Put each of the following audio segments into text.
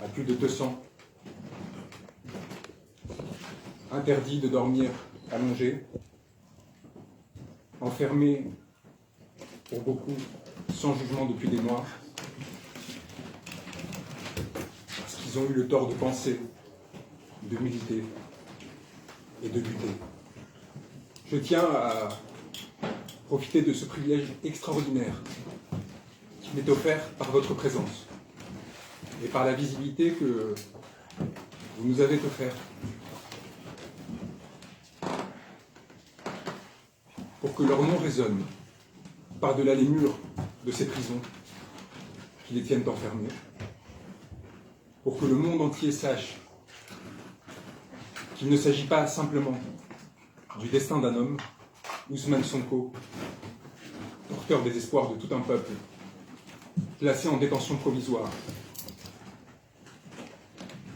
à plus de 200, interdits de dormir allongés, enfermés pour beaucoup sans jugement depuis des mois, parce qu'ils ont eu le tort de penser, de militer et de lutter. Je tiens à profiter de ce privilège extraordinaire qui m'est offert par votre présence et par la visibilité que vous nous avez offerte pour que leur nom résonne par-delà les murs de ces prisons qui les tiennent enfermés, pour que le monde entier sache qu'il ne s'agit pas simplement du destin d'un homme, Ousmane Sonko, porteur des espoirs de tout un peuple, placé en détention provisoire,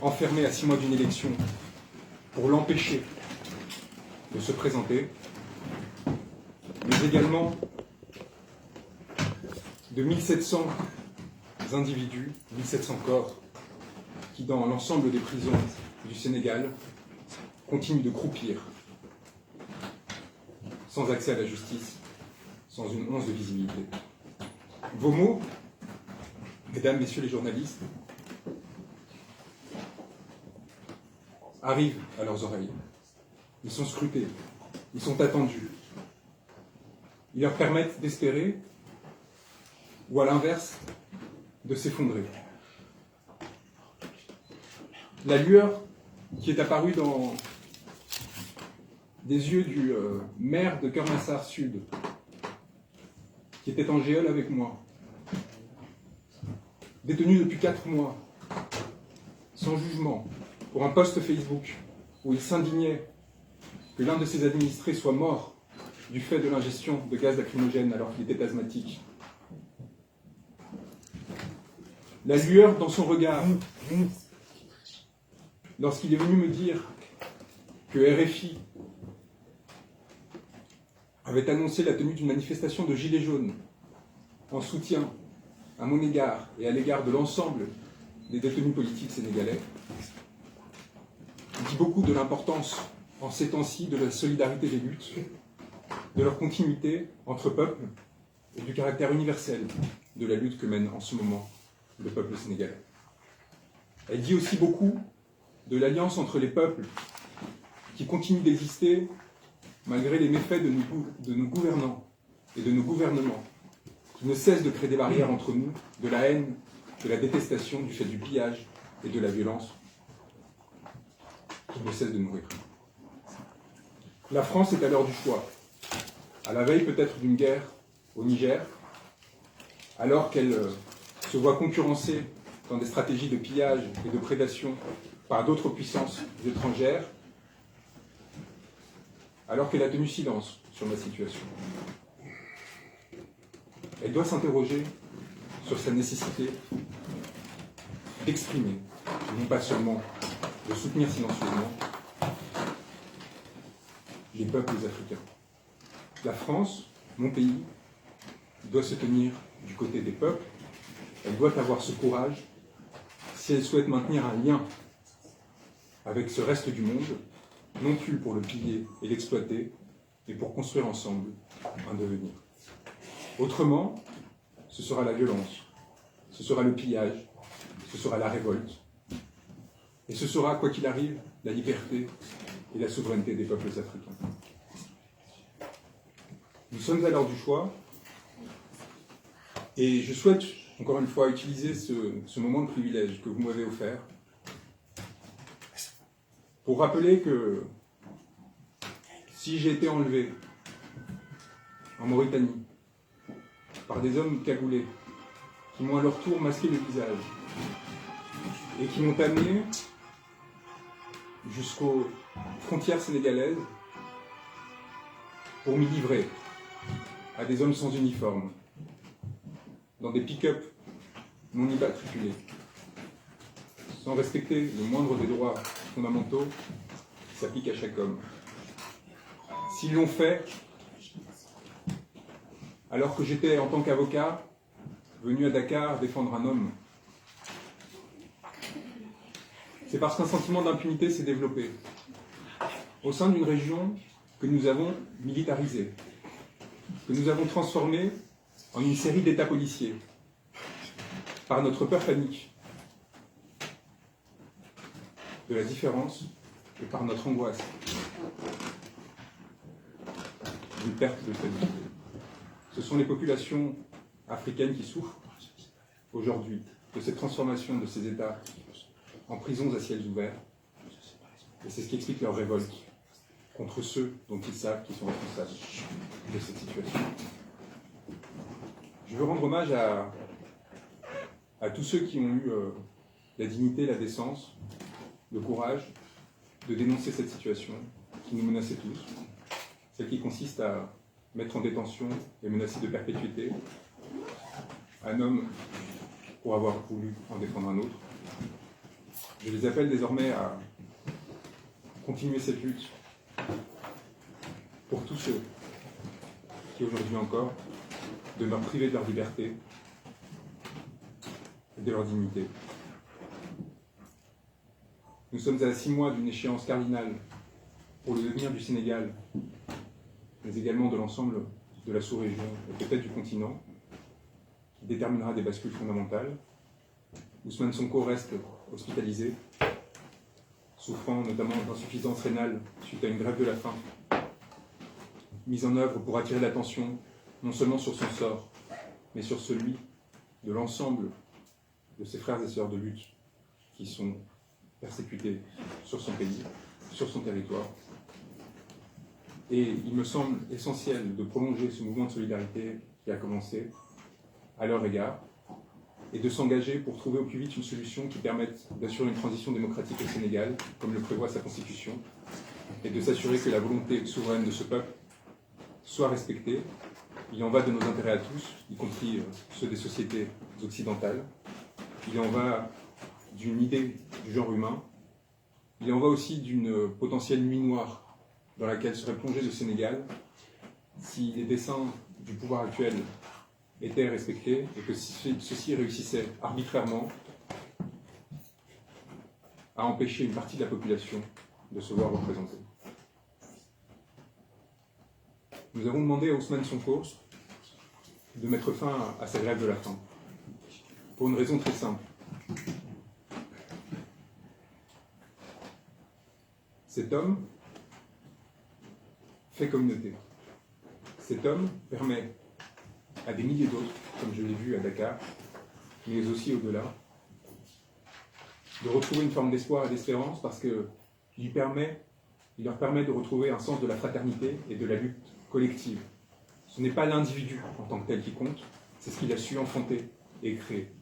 enfermé à 6 mois d'une élection pour l'empêcher de se présenter, mais également de 1700 individus, 1700 corps, qui dans l'ensemble des prisons du Sénégal continuent de croupir, sans accès à la justice, sans une once de visibilité. Vos mots, mesdames, messieurs les journalistes, arrivent à leurs oreilles. Ils sont scrutés, ils sont attendus. Ils leur permettent d'espérer, ou à l'inverse, de s'effondrer. La lueur qui est apparue dans des yeux du maire de Kermassar Sud, qui était en géole avec moi, détenu depuis 4 mois, sans jugement, pour un post Facebook où il s'indignait que l'un de ses administrés soit mort du fait de l'ingestion de gaz lacrymogène alors qu'il était asthmatique. La lueur dans son regard, lorsqu'il est venu me dire que RFI avait annoncé la tenue d'une manifestation de gilets jaunes en soutien à mon égard et à l'égard de l'ensemble des détenus politiques sénégalais, dit beaucoup de l'importance en ces temps-ci de la solidarité des luttes, de leur continuité entre peuples et du caractère universel de la lutte que mène en ce moment le peuple sénégalais. Elle dit aussi beaucoup de l'alliance entre les peuples qui continuent d'exister malgré les méfaits de nos gouvernants et de nos gouvernements, qui ne cessent de créer des barrières entre nous, de la haine, de la détestation, du fait du pillage et de la violence, qui ne cessent de nourrir. La France est à l'heure du choix, à la veille peut-être d'une guerre au Niger, alors qu'elle se voit concurrencée dans des stratégies de pillage et de prédation par d'autres puissances étrangères, alors qu'elle a tenu silence sur ma situation. Elle doit s'interroger sur sa nécessité d'exprimer, non pas seulement de soutenir silencieusement, les peuples africains. La France, mon pays, doit se tenir du côté des peuples. Elle doit avoir ce courage si elle souhaite maintenir un lien avec ce reste du monde, non plus pour le piller et l'exploiter, mais pour construire ensemble un devenir. Autrement, ce sera la violence, ce sera le pillage, ce sera la révolte, et ce sera, quoi qu'il arrive, la liberté et la souveraineté des peuples africains. Nous sommes à l'heure du choix, et je souhaite, encore une fois, utiliser ce moment de privilège que vous m'avez offert pour rappeler que si j'ai été enlevé en Mauritanie par des hommes cagoulés qui m'ont à leur tour masqué le visage et qui m'ont amené jusqu'aux frontières sénégalaises pour m'y livrer à des hommes sans uniforme, dans des pick-up non immatriculés, sans respecter le moindre des droits fondamentaux qui s'appliquent à chaque homme. S'ils l'ont fait, alors que j'étais en tant qu'avocat venu à Dakar défendre un homme, c'est parce qu'un sentiment d'impunité s'est développé au sein d'une région que nous avons militarisée, que nous avons transformée en une série d'États policiers, par notre peur panique de la différence et par notre angoisse d'une perte de stabilité. Ce sont les populations africaines qui souffrent aujourd'hui de cette transformation de ces États en prisons à ciels ouverts, et c'est ce qui explique leur révolte contre ceux dont ils savent qu'ils sont responsables de cette situation. Je veux rendre hommage à tous ceux qui ont eu la dignité, la décence, le courage de dénoncer cette situation qui nous menaçait tous, celle qui consiste à mettre en détention et menacer de perpétuité un homme pour avoir voulu en défendre un autre. Je les appelle désormais à continuer cette lutte pour tous ceux qui aujourd'hui encore demeurent privés de leur liberté et de leur dignité. Nous sommes à 6 mois d'une échéance cardinale pour le devenir du Sénégal, mais également de l'ensemble de la sous-région et peut-être du continent, qui déterminera des bascules fondamentales. Ousmane Sonko reste hospitalisé, souffrant notamment d'insuffisance rénale suite à une grève de la faim, mise en œuvre pour attirer l'attention non seulement sur son sort, mais sur celui de l'ensemble de ses frères et sœurs de lutte qui sont persécutés sur son pays, sur son territoire. Et il me semble essentiel de prolonger ce mouvement de solidarité qui a commencé à leur égard et de s'engager pour trouver au plus vite une solution qui permette d'assurer une transition démocratique au Sénégal, comme le prévoit sa constitution, et de s'assurer que la volonté souveraine de ce peuple soit respectée. Il en va de nos intérêts à tous, y compris ceux des sociétés occidentales. Il en va d'une idée du genre humain. Il en va aussi d'une potentielle nuit noire dans laquelle serait plongé le Sénégal si les desseins du pouvoir actuel étaient respectés et que ceux-ci réussissaient arbitrairement à empêcher une partie de la population de se voir représentée. Nous avons demandé à Ousmane Sonko de mettre fin à sa grève de la faim, pour une raison très simple. Cet homme fait communauté. Cet homme permet à des milliers d'autres, comme je l'ai vu à Dakar, mais aussi au-delà, de retrouver une forme d'espoir et d'espérance parce qu'il leur permet de retrouver un sens de la fraternité et de la lutte collective. Ce n'est pas l'individu en tant que tel qui compte, c'est ce qu'il a su enfanter et créer.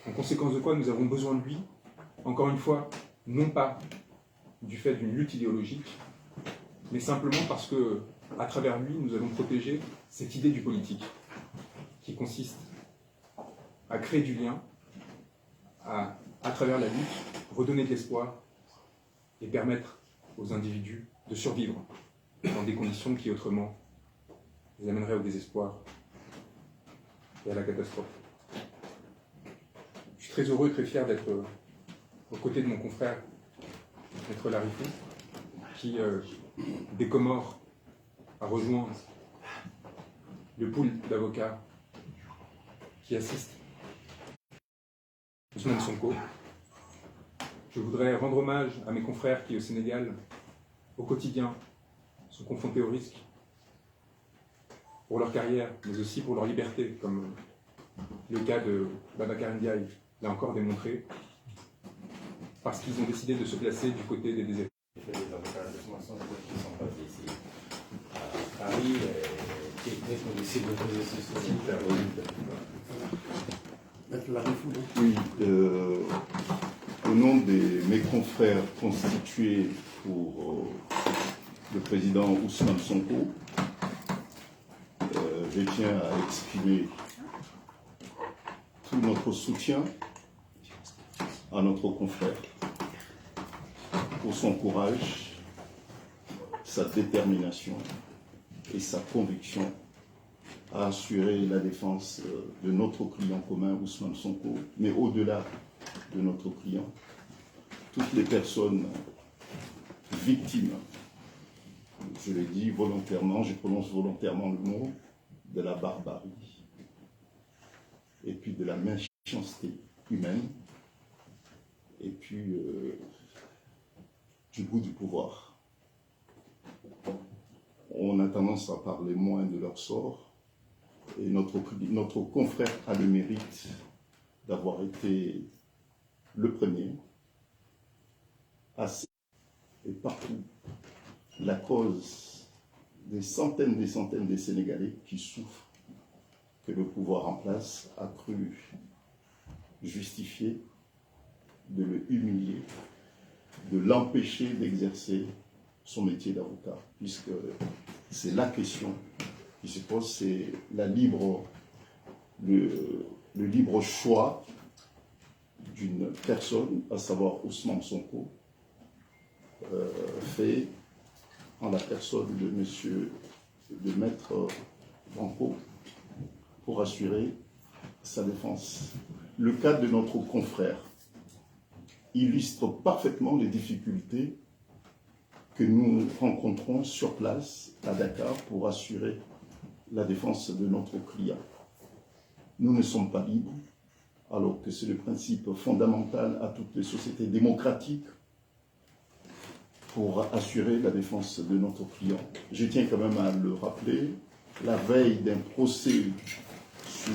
En conséquence de quoi nous avons besoin de lui, encore une fois, non pas du fait d'une lutte idéologique, mais simplement parce que, à travers lui, nous allons protéger cette idée du politique, qui consiste à créer du lien, à travers la lutte, redonner de l'espoir et permettre aux individus de survivre dans des conditions qui autrement les amèneraient au désespoir et à la catastrophe. Je suis très heureux et très fier d'être aux côtés de mon confrère, Maître Larifou, qui, des Comores, a rejoint le pool d'avocats qui assistent Ousmane Sonko. Je voudrais rendre hommage à mes confrères qui, au Sénégal, au quotidien, sont confrontés au risque pour leur carrière, mais aussi pour leur liberté, comme le cas de Babacar Ndiaye l'a encore démontré, parce qu'ils ont décidé de se placer du côté des déserts. Les avocats de formation qui sont passés ici à Paris, qui est possible de poser ce souci. Oui, au nom de mes confrères constitués pour le président Ousmane Sonko, je tiens à exprimer tout notre soutien à notre confrère pour son courage, sa détermination et sa conviction à assurer la défense de notre client commun, Ousmane Sonko, mais au-delà de notre client, toutes les personnes victimes, je l'ai dit volontairement, je prononce volontairement le mot, de la barbarie et puis de la méchanceté humaine et puis du goût du pouvoir. On a tendance à parler moins de leur sort et notre confrère a le mérite d'avoir été le premier à et partout la cause des centaines des Sénégalais qui souffrent que le pouvoir en place a cru justifier de le humilier, de l'empêcher d'exercer son métier d'avocat, puisque c'est la question qui se pose, c'est le libre choix d'une personne, à savoir Ousmane Sonko, fait en la personne de Maître Branco pour assurer sa défense. Le cas de notre confrère illustre parfaitement les difficultés que nous rencontrons sur place à Dakar pour assurer la défense de notre client. Nous ne sommes pas libres, alors que c'est le principe fondamental à toutes les sociétés démocratiques pour assurer la défense de notre client. Je tiens quand même à le rappeler, la veille d'un procès sur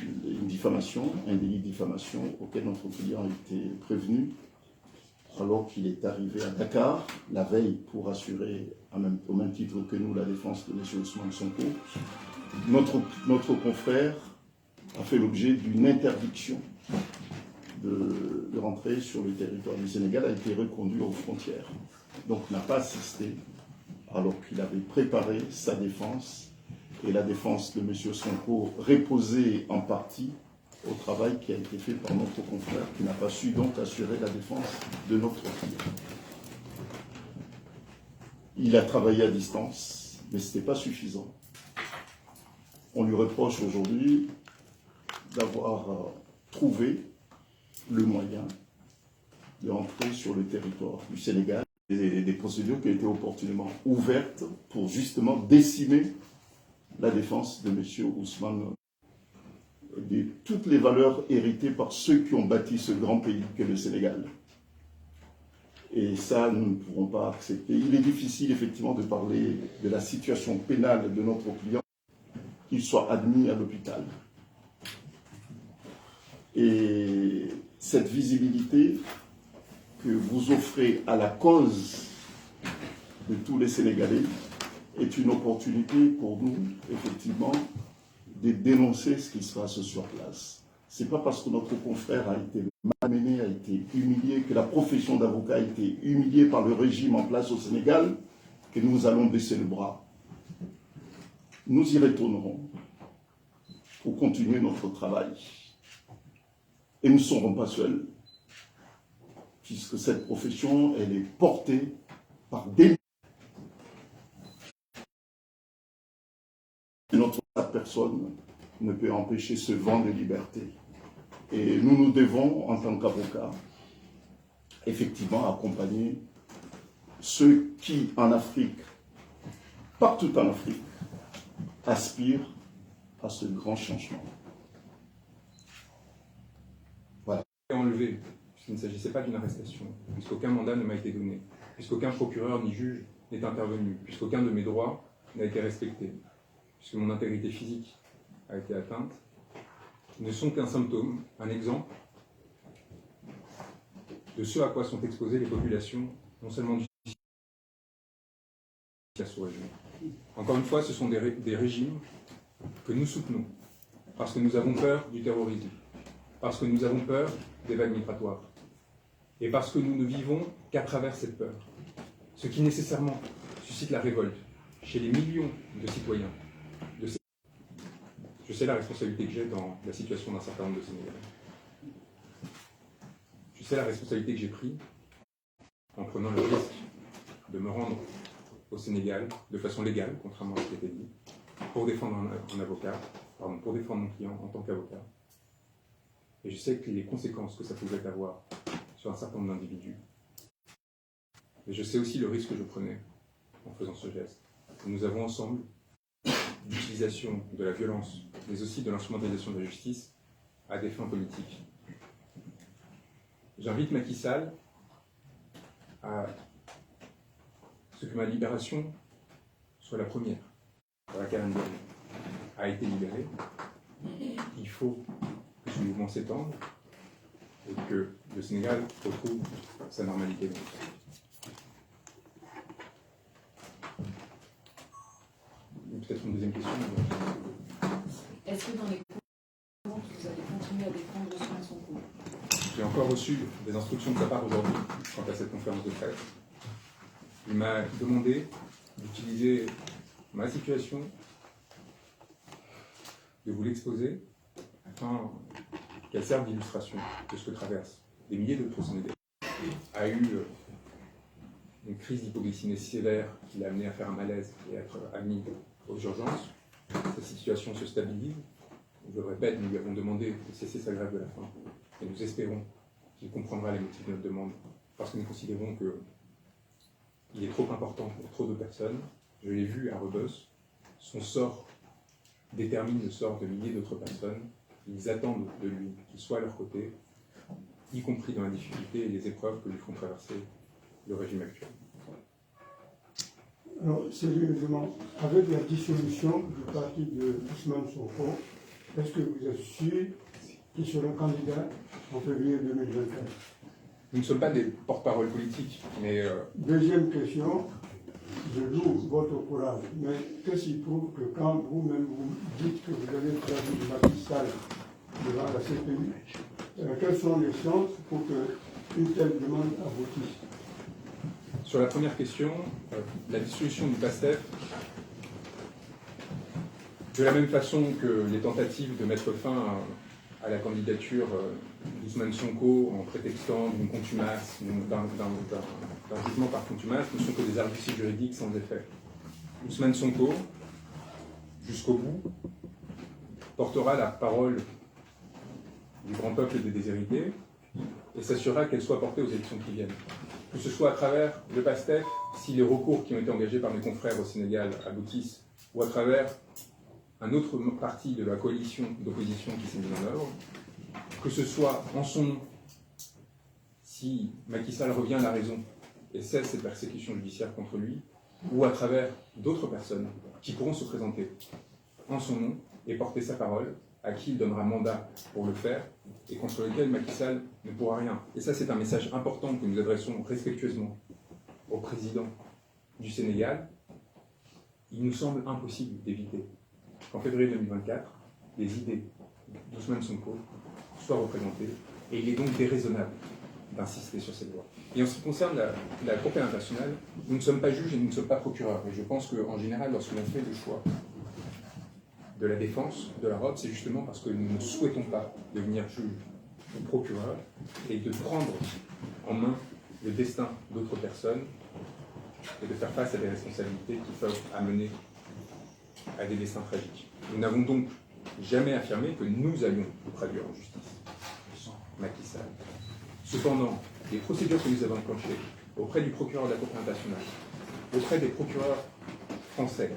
une diffamation, un délit de diffamation auquel notre client a été prévenu, alors qu'il est arrivé à Dakar, la veille pour assurer, au même titre que nous, la défense de M. Ousmane Sonko, notre confrère a fait l'objet d'une interdiction de rentrer sur le territoire du Sénégal, a été reconduit aux frontières. Donc n'a pas assisté, alors qu'il avait préparé sa défense, et la défense de M. Sonko reposait en partie au travail qui a été fait par notre confrère, qui n'a pas su donc assurer la défense de notre client. Il a travaillé à distance, mais ce n'était pas suffisant. On lui reproche aujourd'hui d'avoir trouvé le moyen de rentrer sur le territoire du Sénégal. Des procédures qui ont été opportunément ouvertes pour justement décimer la défense de M. Ousmane, de toutes les valeurs héritées par ceux qui ont bâti ce grand pays qu'est le Sénégal. Et ça, nous ne pouvons pas accepter. Il est difficile effectivement de parler de la situation pénale de notre client, qu'il soit admis à l'hôpital. Et cette visibilité que vous offrez à la cause de tous les Sénégalais est une opportunité pour nous, effectivement, de dénoncer ce qui se passe sur place. Ce n'est pas parce que notre confrère a été malmené, a été humilié, que la profession d'avocat a été humiliée par le régime en place au Sénégal, que nous allons baisser le bras. Nous y retournerons pour continuer notre travail. Et nous ne serons pas seuls, puisque cette profession, elle est portée par des... Notre personne ne peut empêcher ce vent de liberté. Et nous nous devons, en tant qu'avocats, effectivement accompagner ceux qui, en Afrique, partout en Afrique, aspirent à ce grand changement. Voilà. Enlevé, puisqu'il ne s'agissait pas d'une arrestation, puisqu'aucun mandat ne m'a été donné, puisqu'aucun procureur ni juge n'est intervenu, puisqu'aucun de mes droits n'a été respecté, puisque mon intégrité physique a été atteinte, ne sont qu'un symptôme, un exemple de ce à quoi sont exposées les populations, non seulement du la sous-région. Encore une fois, ce sont des régimes que nous soutenons, parce que nous avons peur du terrorisme, parce que nous avons peur des vagues migratoires, et parce que nous ne vivons qu'à travers cette peur, ce qui nécessairement suscite la révolte chez les millions de citoyens. Je sais la responsabilité que j'ai dans la situation d'un certain nombre de Sénégalais. Je sais la responsabilité que j'ai prise en prenant le risque de me rendre au Sénégal de façon légale, contrairement à ce qui a été dit, pour défendre un avocat, pour défendre mon client en tant qu'avocat. et je sais que les conséquences que ça pouvait avoir sur un certain nombre d'individus. Mais je sais aussi le risque que je prenais en faisant ce geste. Et nous avons ensemble l'utilisation de la violence, mais aussi de l'instrumentalisation de la justice à des fins politiques. J'invite Macky Sall à ce que ma libération soit la première, pour laquelle Anne a été libérée. Il faut que ce mouvement s'étende et que le Sénégal retrouve sa normalité. Peut-être une deuxième question. Est-ce que dans les cours, vous allez continuer à défendre Ousmane Sonko? J'ai encore reçu des instructions de sa part aujourd'hui quant à cette conférence de presse. Il m'a demandé d'utiliser ma situation, de vous l'exposer, afin qu'elle serve d'illustration de ce que traversent des milliers d'autres Sénégalais. Il a eu une crise d'hypoglycémie sévère qui l'a amené à faire un malaise et à être admis aux urgences. Sa situation se stabilise. Je le répète, nous lui avons demandé de cesser sa grève de la faim. Et nous espérons qu'il comprendra les motifs de notre demande, parce que nous considérons qu'il est trop important pour trop de personnes. Je l'ai vu à Rebeuss. Son sort détermine le sort de milliers d'autres personnes. Ils attendent de lui qu'il soit à leur côté, y compris dans la difficulté et les épreuves que lui font traverser le régime actuel. Alors, sérieusement, avec la dissolution du parti de Ousmane Sonko, est-ce que vous êtes sûr qu'ils seront candidats en février 2024? Nous ne sommes pas des porte-parole politiques, mais... Deuxième question, je loue votre courage, mais qu'est-ce qui prouve que quand vous-même vous dites que vous allez traduire Macky Sall devant la CPI, quelles sont les chances pour qu'une telle demande aboutisse? Sur la première question, la dissolution du PASTEF, de la même façon que les tentatives de mettre fin à la candidature d'Ousmane Sonko en prétextant d'une contumace, d'un jugement par contumace, ne sont que des arguties juridiques sans effet. Ousmane Sonko, jusqu'au bout, portera la parole du grand peuple des déshérités et s'assurera qu'elle soit portée aux élections qui viennent. Que ce soit à travers le PASTEF, si les recours qui ont été engagés par mes confrères au Sénégal aboutissent, ou à travers un autre parti de la coalition d'opposition qui s'est mis en œuvre, que ce soit en son nom, si Macky Sall revient à la raison et cesse cette persécution judiciaire contre lui, ou à travers d'autres personnes qui pourront se présenter en son nom et porter sa parole, à qui il donnera mandat pour le faire, et contre lequel Macky Sall ne pourra rien. Et ça, c'est un message important que nous adressons respectueusement au président du Sénégal. Il nous semble impossible d'éviter qu'en février 2024, les idées d'Ousmane Sonko soient représentées, et il est donc déraisonnable d'insister sur cette voie. Et en ce qui concerne la Cour pénale internationale, nous ne sommes pas juges et nous ne sommes pas procureurs. Et je pense qu'en général, lorsque l'on fait le choix de la défense de la robe, c'est justement parce que nous ne souhaitons pas devenir juge ou procureur et de prendre en main le destin d'autres personnes et de faire face à des responsabilités qui peuvent amener à des destins tragiques. Nous n'avons donc jamais affirmé que nous allions le traduire en justice, Macky Sall. Cependant, les procédures que nous avons enclenchées auprès du procureur de la Cour internationale, auprès des procureurs français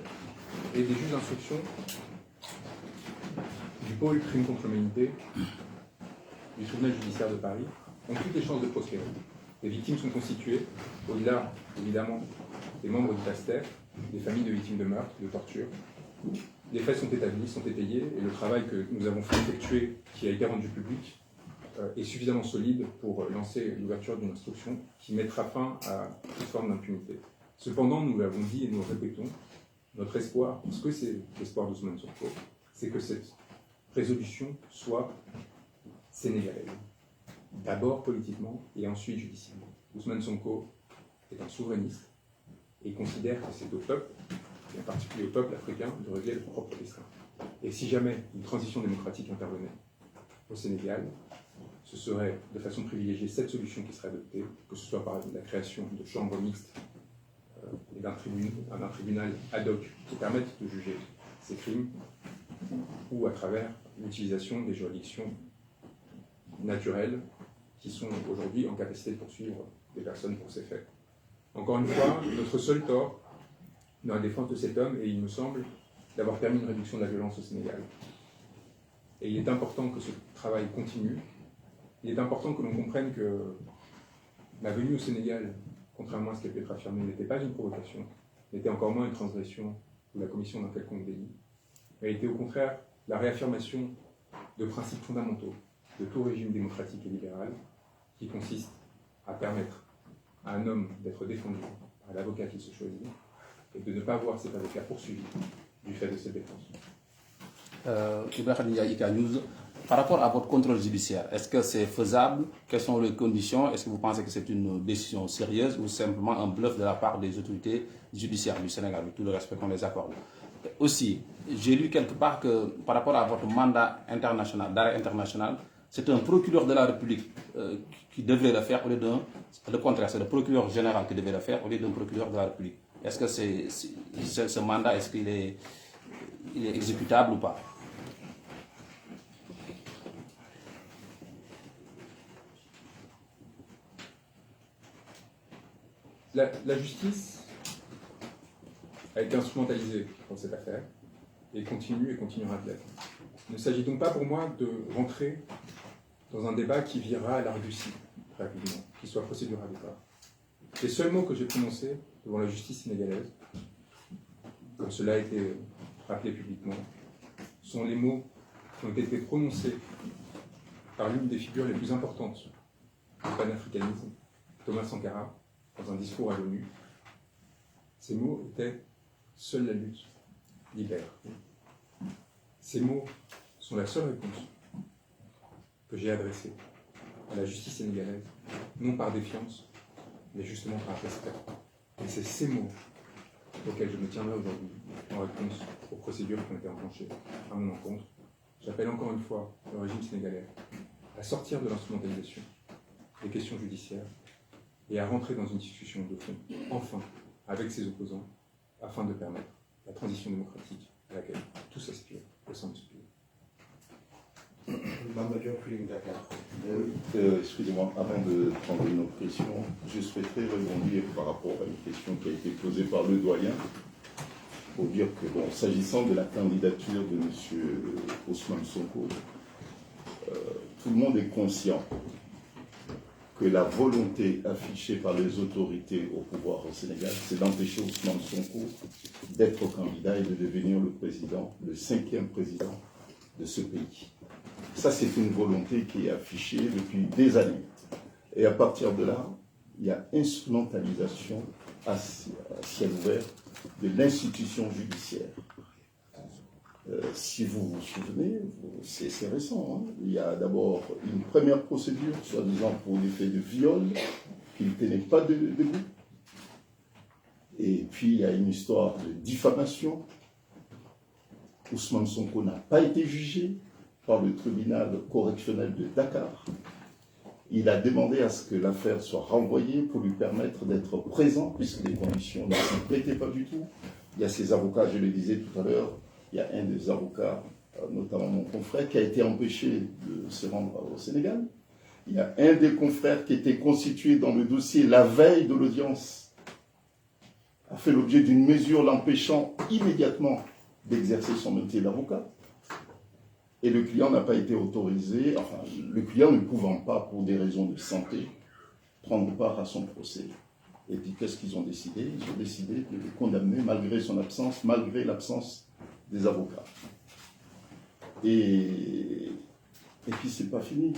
et des juges d'instruction du pôle crime contre l'humanité du tribunal judiciaire de Paris ont toutes les chances de prospérer. Les victimes sont constituées, au-delà évidemment des membres du PASTEF, des familles de victimes de meurtres, de torture. Les faits sont établis, sont étayés, et le travail que nous avons fait effectuer, qui a été rendu public, est suffisamment solide pour lancer l'ouverture d'une instruction qui mettra fin à toute forme d'impunité. Cependant, nous l'avons dit et nous le répétons, notre espoir, parce que c'est l'espoir d'Ousmane Sonko, c'est que cette résolution soit sénégalaise. D'abord politiquement et ensuite judiciairement. Ousmane Sonko est un souverainiste et il considère que c'est au peuple, et en particulier au peuple africain, de régler leur propre destin. Et si jamais une transition démocratique intervenait au Sénégal, ce serait de façon privilégiée cette solution qui serait adoptée, que ce soit par la création de chambres mixtes et d'un tribunal ad hoc qui permette de juger ces crimes, ou à travers l'utilisation des juridictions naturels qui sont aujourd'hui en capacité de poursuivre des personnes pour ces faits. Encore une fois, notre seul tort dans la défense de cet homme, et il me semble, d'avoir permis une réduction de la violence au Sénégal. Et il est important que ce travail continue. Il est important que l'on comprenne que la venue au Sénégal, contrairement à ce qui a pu être affirmé, n'était pas une provocation, n'était encore moins une transgression ou la commission d'un quelconque délit, mais était au contraire la réaffirmation de principes fondamentaux de tout régime démocratique et libéral, qui consiste à permettre à un homme d'être défendu par l'avocat qu'il se choisit et de ne pas voir cet avocat poursuivi du fait de cette défense. Ibrahim Yaïka News, par rapport à votre contrôle judiciaire, est-ce que c'est faisable? Quelles sont les conditions? Est-ce que vous pensez que c'est une décision sérieuse ou simplement un bluff de la part des autorités judiciaires du Sénégal, avec tout le respect qu'on les accorde? Aussi, j'ai lu quelque part que par rapport à votre mandat international, d'arrêt international, c'est un procureur de la République qui devrait le faire au lieu d'un... Le contraire, c'est le procureur général qui devait le faire au lieu d'un procureur de la République. Est-ce que ce mandat, est-ce qu'il est exécutable ou pas? La justice a été instrumentalisée dans cette affaire et continue et continuera de l'être. Il ne s'agit donc pas pour moi de rentrer dans un débat qui virera à l'argustie rapidement, qui soit procédural ou pas. Les seuls mots que j'ai prononcés devant la justice sénégalaise, comme cela a été rappelé publiquement, sont les mots qui ont été prononcés par l'une des figures les plus importantes du panafricanisme, Thomas Sankara, dans un discours à l'ONU. Ces mots étaient « Seule la lutte libère ». Ces mots sont la seule réponse que j'ai adressée à la justice sénégalaise, non par défiance, mais justement par respect. Et c'est ces mots auxquels je me tiendrai aujourd'hui en réponse aux procédures qui ont été enclenchées à mon encontre. J'appelle encore une fois le régime sénégalais à sortir de l'instrumentalisation des questions judiciaires et à rentrer dans une discussion de fond, enfin, avec ses opposants, afin de permettre la transition démocratique à laquelle tous aspirent au sein de ce pays. Excusez-moi, avant de prendre une autre question, je souhaiterais rebondir par rapport à une question qui a été posée par le doyen, pour dire que, bon, s'agissant de la candidature de M. Ousmane Sonko, tout le monde est conscient que la volonté affichée par les autorités au pouvoir au Sénégal, c'est d'empêcher Ousmane Sonko d'être candidat et de devenir le président, le 5e président de ce pays. Ça, c'est une volonté qui est affichée depuis des années. Et à partir de là, il y a instrumentalisation à ciel ouvert de l'institution judiciaire. Si vous vous souvenez, c'est récent, hein. Il y a d'abord une première procédure, soi-disant pour des faits de viol, qui ne tenait pas debout. Et puis il y a une histoire de diffamation. Ousmane Sonko n'a pas été jugé par le tribunal correctionnel de Dakar. Il a demandé à ce que l'affaire soit renvoyée pour lui permettre d'être présent, puisque les conditions ne s'y prêtaient pas du tout. Il y a ses avocats, je le disais tout à l'heure, il y a un des avocats, notamment mon confrère, qui a été empêché de se rendre au Sénégal. Il y a un des confrères qui était constitué dans le dossier la veille de l'audience, a fait l'objet d'une mesure l'empêchant immédiatement d'exercer son métier d'avocat. Et le client n'a pas été autorisé, enfin, le client ne pouvant pas, pour des raisons de santé, prendre part à son procès. Et puis, qu'est-ce qu'ils ont décidé? Ils ont décidé de le condamner malgré son absence, malgré l'absence des avocats. Et puis, c'est pas fini.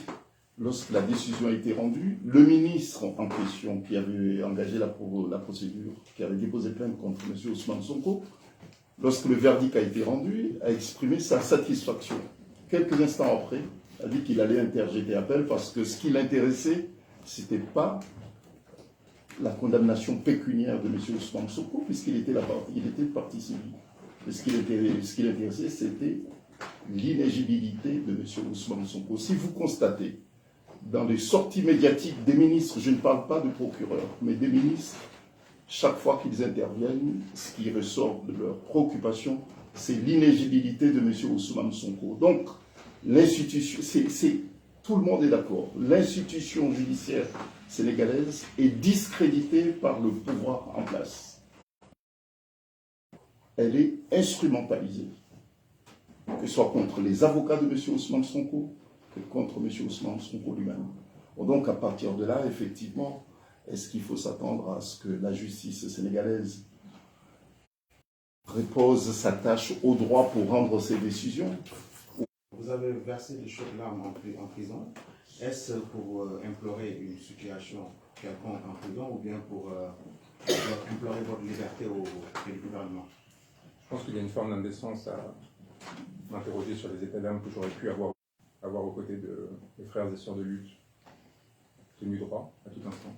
Lorsque la décision a été rendue, le ministre en question, qui avait engagé la procédure, qui avait déposé plainte contre M. Ousmane Sonko, lorsque le verdict a été rendu, a exprimé sa satisfaction. Quelques instants après, a dit qu'il allait interjeter appel parce que ce qui l'intéressait, ce n'était pas la condamnation pécuniaire de M. Ousmane Sonko, puisqu'il était partie civile. Ce qui l'intéressait, c'était l'inéligibilité de M. Ousmane Sonko. Si vous constatez, dans les sorties médiatiques des ministres, je ne parle pas de procureurs, mais des ministres, chaque fois qu'ils interviennent, ce qui ressort de leur préoccupation, c'est l'inéligibilité de M. Ousmane Sonko. Donc, l'institution, tout le monde est d'accord. L'institution judiciaire sénégalaise est discréditée par le pouvoir en place. Elle est instrumentalisée, que ce soit contre les avocats de M. Ousmane Sonko, que contre M. Ousmane Sonko lui-même. Donc à partir de là, effectivement, est-ce qu'il faut s'attendre à ce que la justice sénégalaise repose sa tâche au droit pour rendre ses décisions? Vous avez versé des chaudes larmes en prison. Est-ce pour implorer une situation quelconque en prison ou bien pour implorer votre liberté auprès du gouvernement? Je pense qu'il y a une forme d'indécence à m'interroger sur les états d'âme que j'aurais pu avoir aux côtés de mes frères et sœurs de lutte, tenus droit à tout instant,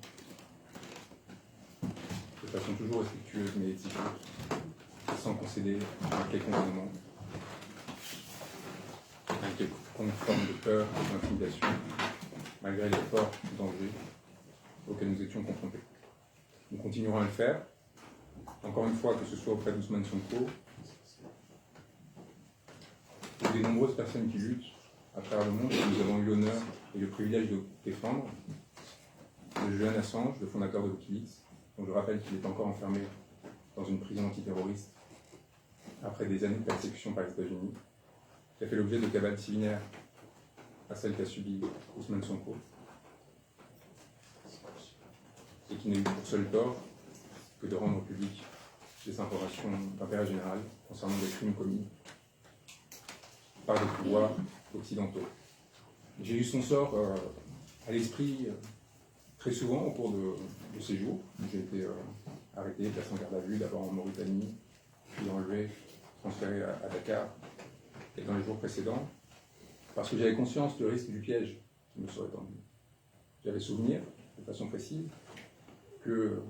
de façon toujours respectueuse mais éthique, sans concéder à quelconque moment, à quelconque forme de peur ou d'intimidation, malgré les forts dangers auxquels nous étions confrontés. Nous continuerons à le faire, encore une fois, que ce soit auprès d'Ousmane Sonko, ou des nombreuses personnes qui luttent à travers le monde, que nous avons eu l'honneur et le privilège de défendre, de Julian Assange, le fondateur de Wikileaks, dont je rappelle qu'il est encore enfermé dans une prison antiterroriste après des années de persécution par les États-Unis, qui a fait l'objet de cabales similaires à celle qu'a subie Ousmane Sonko, et qui n'a eu pour seul tort que de rendre public des informations d'intérêt général concernant des crimes commis par des pouvoirs occidentaux. J'ai eu son sort à l'esprit très souvent au cours de ces jours. J'ai été arrêté, placé en garde à vue, d'abord en Mauritanie, puis enlevé, transféré à Dakar, et dans les jours précédents, parce que j'avais conscience du risque du piège qui me serait tendu. J'avais souvenir, de façon précise, que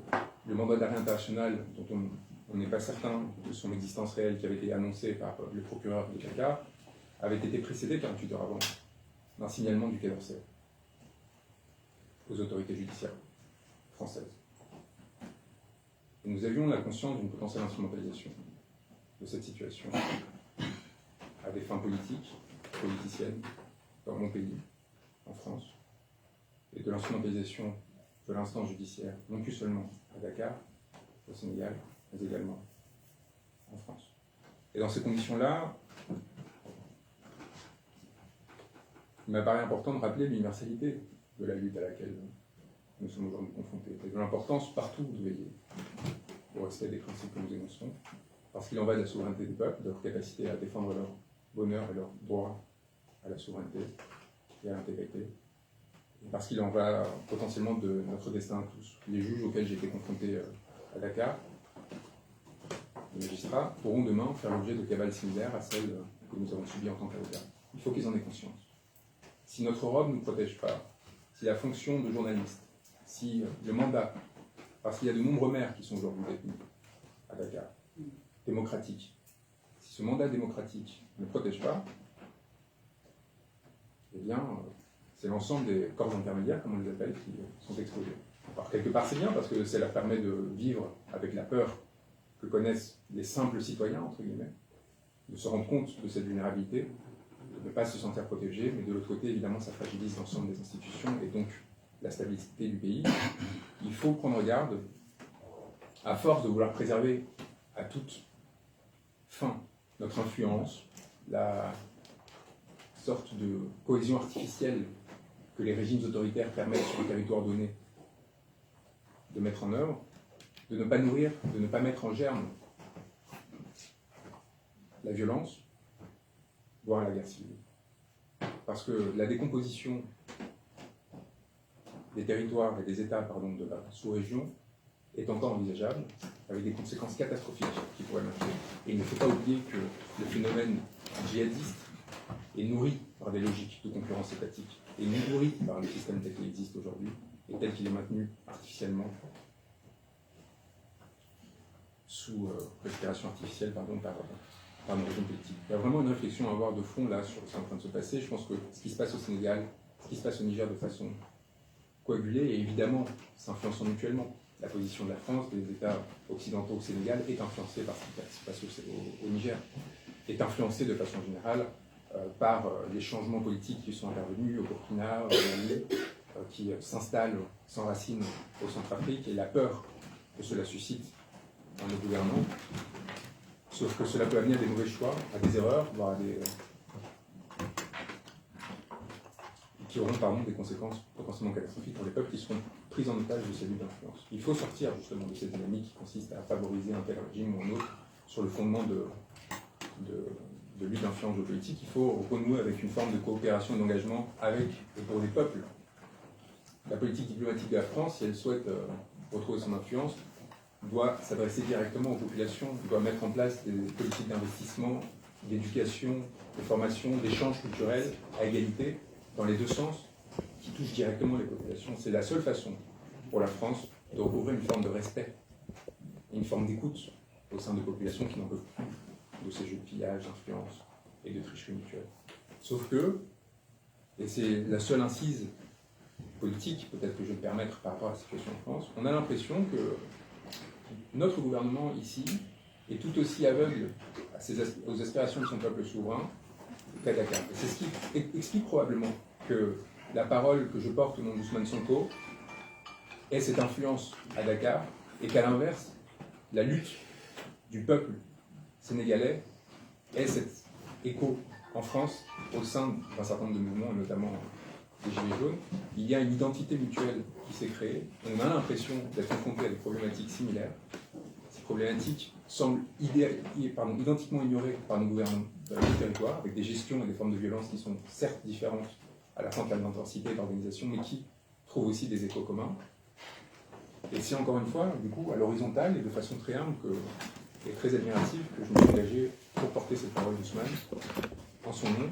le mandat d'arrêt international, dont on n'est pas certain de son existence réelle, qui avait été annoncé par le procureur de Dakar, avait été précédé 48 heures avant d'un signalement du Quai d'Orsay aux autorités judiciaires françaises. Et nous avions la conscience d'une potentielle instrumentalisation de cette situation à des fins politiques, politiciennes, dans mon pays, en France, et de l'instrumentalisation de l'instance judiciaire, non plus seulement à Dakar, au Sénégal, mais également en France. Et dans ces conditions-là, il m'apparaît important de rappeler l'universalité de la lutte à laquelle nous sommes aujourd'hui confrontés, et de l'importance partout de veiller au respect des principes que nous énonçons, parce qu'il en va de la souveraineté des peuples, de leur capacité à défendre leur bonheur et leur droit à la souveraineté et à l'intégrité, et parce qu'il en va potentiellement de notre destin à tous. Les juges auxquels j'ai été confronté à Dakar, les magistrats, pourront demain faire l'objet de cabales similaires à celles que nous avons subies en tant qu'avocats. Il faut qu'ils en aient conscience. Si notre robe ne nous protège pas, si la fonction de journaliste, si le mandat, parce qu'il y a de nombreux maires qui sont aujourd'hui détenus à Dakar, démocratiques, si ce mandat démocratique ne protège pas, eh bien, c'est l'ensemble des corps intermédiaires, comme on les appelle, qui sont exposés. Alors, quelque part, c'est bien, parce que ça leur permet de vivre avec la peur que connaissent les simples citoyens, entre guillemets, de se rendre compte de cette vulnérabilité, de ne pas se sentir protégé, mais de l'autre côté, évidemment, ça fragilise l'ensemble des institutions et donc la stabilité du pays. Il faut prendre garde, à force de vouloir préserver à toute fin notre influence, la sorte de cohésion artificielle que les régimes autoritaires permettent sur un territoire donné de mettre en œuvre, de ne pas nourrir, de ne pas mettre en germe la violence, voire la guerre civile. Parce que la décomposition des territoires et des États de la sous-région est encore envisageable, avec des conséquences catastrophiques qui pourraient marcher. Et il ne faut pas oublier que le phénomène djihadiste est nourri par des logiques de concurrence étatique, et nourri par le système tel qu'il existe aujourd'hui, et tel qu'il est maintenu artificiellement sous respiration artificielle par nos régimes politiques. Il y a vraiment une réflexion à avoir de fond là sur ce qui est en train de se passer. Je pense que ce qui se passe au Sénégal, ce qui se passe au Niger de façon coagulée, et évidemment s'influençant mutuellement. La position de la France, des États occidentaux au Sénégal est influencée par ce qui se passe au Niger, est influencée de façon générale par les changements politiques qui sont intervenus au Burkina, au Mali, qui s'installent, s'enracinent au Centrafrique, et la peur que cela suscite dans les gouvernants. Sauf que cela peut amener à des mauvais choix, à des erreurs, voire à des... qui auront des conséquences potentiellement catastrophiques pour les peuples qui seront pris en otage de ces luttes d'influence. Il faut sortir justement de cette dynamique qui consiste à favoriser un tel régime ou un autre sur le fondement de lutte d'influence géopolitique. Il faut renouer avec une forme de coopération et d'engagement avec et pour les peuples. La politique diplomatique de la France, si elle souhaite retrouver son influence, doit s'adresser directement aux populations, doit mettre en place des politiques d'investissement, d'éducation, de formation, d'échanges culturels à égalité, dans les deux sens, qui touchent directement les populations. C'est la seule façon pour la France de recouvrer une forme de respect, une forme d'écoute au sein de populations qui n'en peuvent plus de ces jeux de pillage, d'influence et de tricherie mutuelle. Sauf que, et c'est la seule incise politique, peut-être que je vais me permettre par rapport à la situation en France, on a l'impression que notre gouvernement ici est tout aussi aveugle aux aspirations de son peuple souverain qu'à Dakar. Et c'est ce qui explique probablement que la parole que je porte au nom d'Ousmane Sonko ait cette influence à Dakar, et qu'à l'inverse, la lutte du peuple sénégalais ait cet écho en France au sein d'un certain nombre de mouvements, notamment des Gilets jaunes. Il y a une identité mutuelle qui s'est créée. On a l'impression d'être confronté à des problématiques similaires. Ces problématiques semblent identiquement ignorées par nos gouvernements du territoire, avec des gestions et des formes de violence qui sont certes différentes à la fois en termes d'intensité et d'organisation, mais qui trouvent aussi des échos communs. Et c'est encore une fois, du coup, à l'horizontale et de façon très humble et très admirative que je me suis engagé pour porter cette parole d'Ousmane en son nom,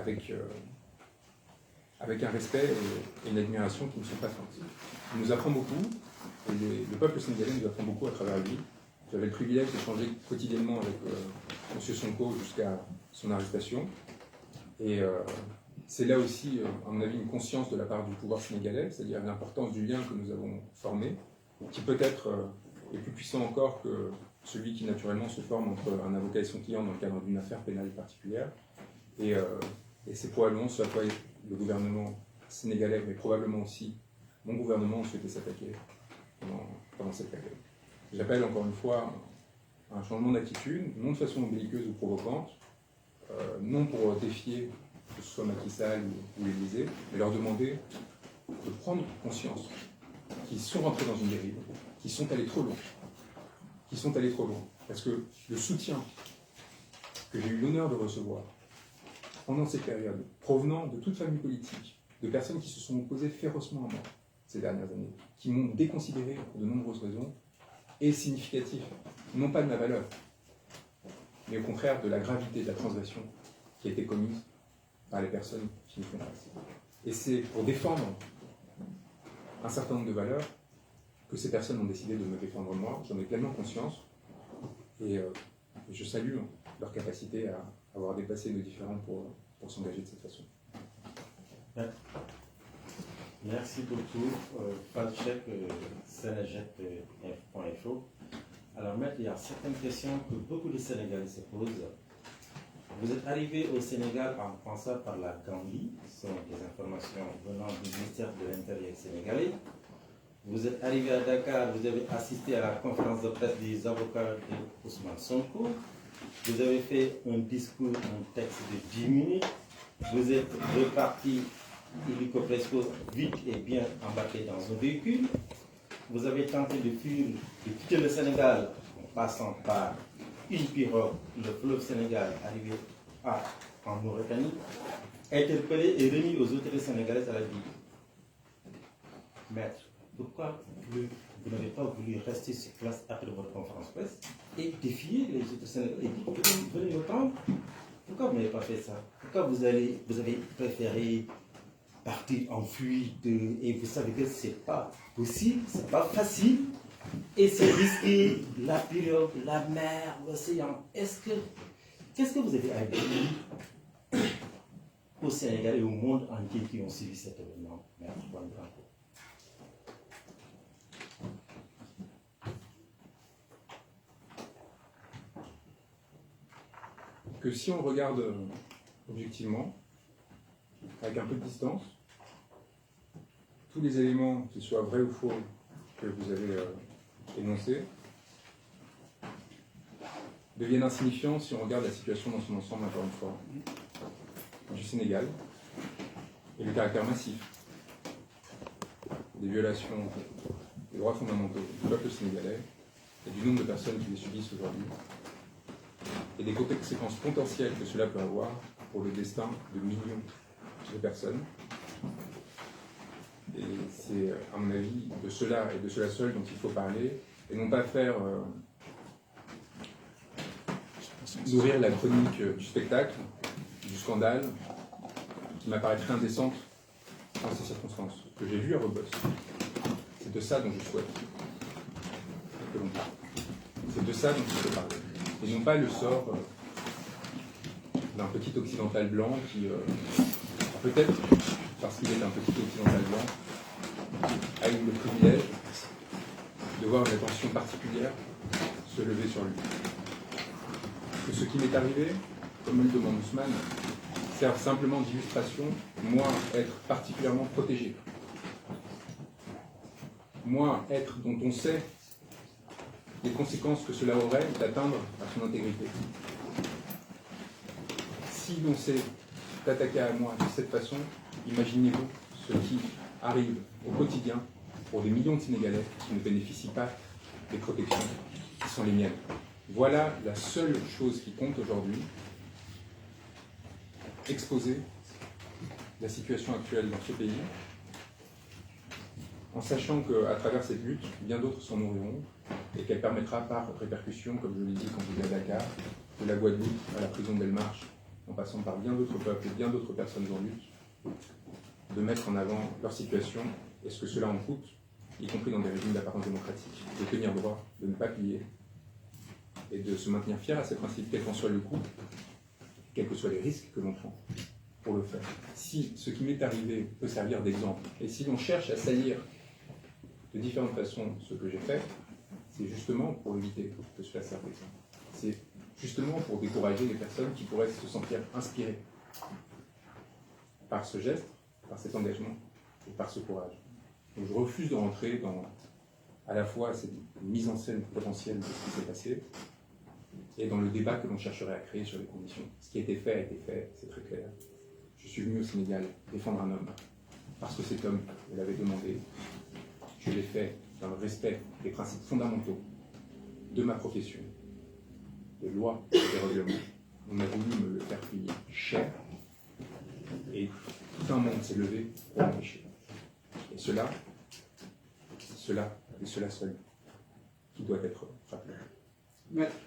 avec un respect et une admiration qui ne sont pas feintes. Il nous apprend beaucoup, et le peuple sénégalais nous apprend beaucoup à travers lui. J'avais le privilège d'échanger quotidiennement avec M. Sonko jusqu'à son arrestation. Et c'est là aussi, à mon avis, une conscience de la part du pouvoir sénégalais, c'est-à-dire l'importance du lien que nous avons formé, qui peut-être est plus puissant encore que celui qui naturellement se forme entre un avocat et son client dans le cadre d'une affaire pénale particulière. Et c'est probablement ce à quoi le gouvernement sénégalais, mais probablement aussi mon gouvernement, ont souhaité s'attaquer pendant cette période. J'appelle encore une fois à un changement d'attitude, non de façon belliqueuse ou provocante, non pour défier que ce soit Macky Sall ou l'Élysée, mais leur demander de prendre conscience qu'ils sont rentrés dans une dérive, qu'ils sont allés trop loin. Parce que le soutien que j'ai eu l'honneur de recevoir pendant cette période, provenant de toute famille politique, de personnes qui se sont opposées férocement à moi ces dernières années, qui m'ont déconsidéré pour de nombreuses raisons, est significatif, non pas de ma valeur, mais au contraire de la gravité de la transgression qui a été commise par les personnes qui nous font face. Et c'est pour défendre un certain nombre de valeurs que ces personnes ont décidé de me défendre moi. J'en ai pleinement conscience, et je salue leur capacité à avoir dépassé nos différends pour s'engager de cette façon. Merci beaucoup, Falchek, Senejet.info. Alors, maître, il y a certaines questions que beaucoup de Sénégalais se posent. Vous êtes arrivé au Sénégal en passant par la Gambie, ce sont des informations venant du ministère de l'Intérieur sénégalais. Vous êtes arrivé à Dakar, vous avez assisté à la conférence de presse des avocats de Ousmane Sonko. Vous avez fait un discours, un texte de 10 minutes. Vous êtes reparti illico presto vite et bien embarqué dans un véhicule. Vous avez tenté de fuir, de quitter le Sénégal en passant par une pirogue, le fleuve Sénégal, arrivé en Mauritanie, interpellé et remis aux autorités sénégalaises à la vie. Maître, pourquoi vous n'avez pas voulu rester sur place après votre conférence presse et défier les autres Sénégalais et dire venez nous prendre? Pourquoi vous n'avez pas fait ça? Pourquoi vous avez préféré partir en fuite et vous savez que c'est pas possible, c'est pas facile et c'est risqué, la pirogue, la mer, l'océan. Qu'est-ce que vous avez à dire au Sénégal et au monde entier qui ont suivi cet événement? Merci. que si on regarde objectivement, avec un peu de distance, tous les éléments, qu'ils soient vrais ou faux, que vous avez énoncés, deviennent insignifiants si on regarde la situation dans son ensemble, encore une fois, du Sénégal, et le caractère massif des violations des droits fondamentaux du peuple sénégalais et du nombre de personnes qui les subissent aujourd'hui, et des conséquences potentielles que cela peut avoir pour le destin de millions de personnes. Et c'est, à mon avis, de cela et de cela seul dont il faut parler, et non pas faire nourrir la chronique du spectacle, du scandale, qui m'apparaîtrait indécente dans ces circonstances, que j'ai vu à Rebus. C'est de ça dont je souhaite que l'on parle. C'est de ça dont il faut parler. Et non pas le sort d'un petit occidental blanc qui, peut-être, parce qu'il est un petit occidental blanc, a eu le privilège de voir une attention particulière se lever sur lui. Que ce qui m'est arrivé, comme le demande Ousmane, serve simplement d'illustration, moi, être particulièrement protégé. Moi, être dont on sait les conséquences que cela aurait d'atteindre à son intégrité. Si l'on s'est attaqué à moi de cette façon, imaginez-vous ce qui arrive au quotidien pour des millions de Sénégalais qui ne bénéficient pas des protections qui sont les miennes. Voilà la seule chose qui compte aujourd'hui, exposer la situation actuelle dans ce pays, en sachant qu'à travers cette lutte, bien d'autres s'en nourriront, et qu'elle permettra par répercussion, comme je l'ai dit quand j'étais à Dakar, de la Guadeloupe à la prison d'El Marche, en passant par bien d'autres peuples et bien d'autres personnes en lutte, de mettre en avant leur situation et ce que cela en coûte, y compris dans des régimes d'apparence démocratique, de tenir droit, de ne pas plier, et de se maintenir fier à ces principes, quel qu'en soit le coût, quels que soient les risques que l'on prend pour le faire. Si ce qui m'est arrivé peut servir d'exemple, et si l'on cherche à salir de différentes façons ce que j'ai fait, c'est justement pour éviter que cela serve d'exemple. C'est justement pour décourager les personnes qui pourraient se sentir inspirées par ce geste, par cet engagement et par ce courage. Donc je refuse de rentrer dans à la fois cette mise en scène potentielle de ce qui s'est passé et dans le débat que l'on chercherait à créer sur les conditions. Ce qui a été fait, c'est très clair. Je suis venu au Sénégal défendre un homme parce que cet homme me l'avait demandé. Je l'ai fait dans le respect des principes fondamentaux de ma profession, des lois et des règlements. On a voulu me le faire payer cher et tout un monde s'est levé pour m'empêcher. Et cela et cela seul qui doit être rappelé.